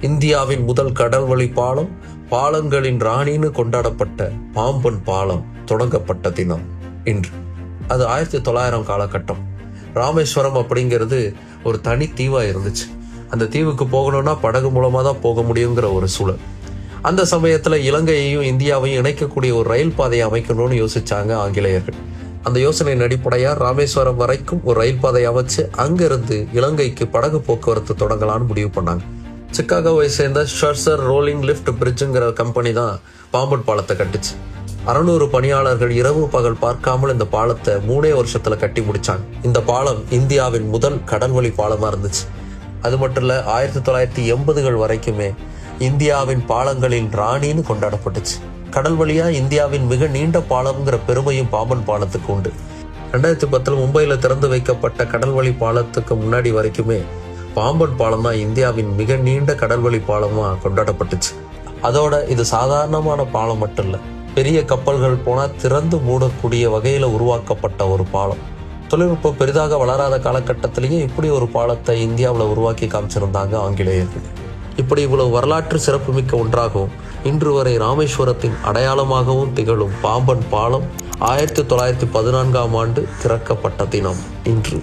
இந்தியாவின் முதல் கடல்வழி பாலம், பாலங்களின் ராணின்னு கொண்டாடப்பட்ட பாம்பன் பாலம் தொடங்கப்பட்ட தினம் இன்று. அது 1900 காலகட்டம். ராமேஸ்வரம் அப்படிங்கிறது ஒரு தனி தீவா இருந்துச்சு. அந்த தீவுக்கு போகணும்னா படகு மூலமா தான் போக முடியுங்கிற ஒரு சூழல். அந்த சமயத்துல இலங்கையையும் இந்தியாவையும் இணைக்கக்கூடிய ஒரு ரயில் பாதையை அமைக்கணும்னு யோசிச்சாங்க ஆங்கிலேயர்கள். அந்த யோசனையின் அடிப்படையா ராமேஸ்வரம் வரைக்கும் ஒரு ரயில் பாதையை அமைச்சு அங்கிருந்து இலங்கைக்கு படகு போக்குவரத்து தொடங்கலான்னு முடிவு பண்ணாங்க. சிக்காகோவை சேர்ந்த ஷர்சர் ரோலிங் லிஃப்ட் பிரிட்ஜுங்கிற கம்பெனி தான் பாம்பன் பாலத்தை கட்டுச்சு. 600 பணியாளர்கள் இரவு பகல் பார்க்காமல் இந்த பாலத்தை 3 வருஷத்துல கட்டி முடிச்சாங்க. இந்த பாலம் இந்தியாவின் முதல் கடல்வழி பாலமா இருந்துச்சு. அது மட்டும் இல்ல, 1980கள் வரைக்குமே இந்தியாவின் பாலங்களின் ராணின்னு கொண்டாடப்பட்டுச்சு. கடல் வழியா இந்தியாவின் மிக நீண்ட பாலம்ங்கிற பெருமையும் பாம்பன் பாலத்துக்கு உண்டு. 2010 மும்பையில திறந்து வைக்கப்பட்ட கடல்வழி பாலத்துக்கு முன்னாடி வரைக்குமே பாம்பன் பாலம் தான் இந்தியாவின் மிக நீண்ட கடல்வழி பாலமா கொண்டாடப்பட்டுச்சு. அதோட இது சாதாரணமான பாலம் மட்டும் இல்ல, பெரிய கப்பல்கள் போனா திறந்து மூடக்கூடிய வகையில உருவாக்கப்பட்ட ஒரு பாலம். தொழில்நுட்பம் பெரிதாக வளராத காலகட்டத்திலேயே இப்படி ஒரு பாலத்தை இந்தியாவில் உருவாக்கி காமிச்சிருந்தாங்க ஆங்கிலேயர்கள். இப்படி இவ்வளவு வரலாற்று சிறப்புமிக்க ஒன்றாகவும் இன்று வரை ராமேஸ்வரத்தின் அடையாளமாகவும் திகழும் பாம்பன் பாலம் 1914 திறக்கப்பட்ட தினம் இன்று.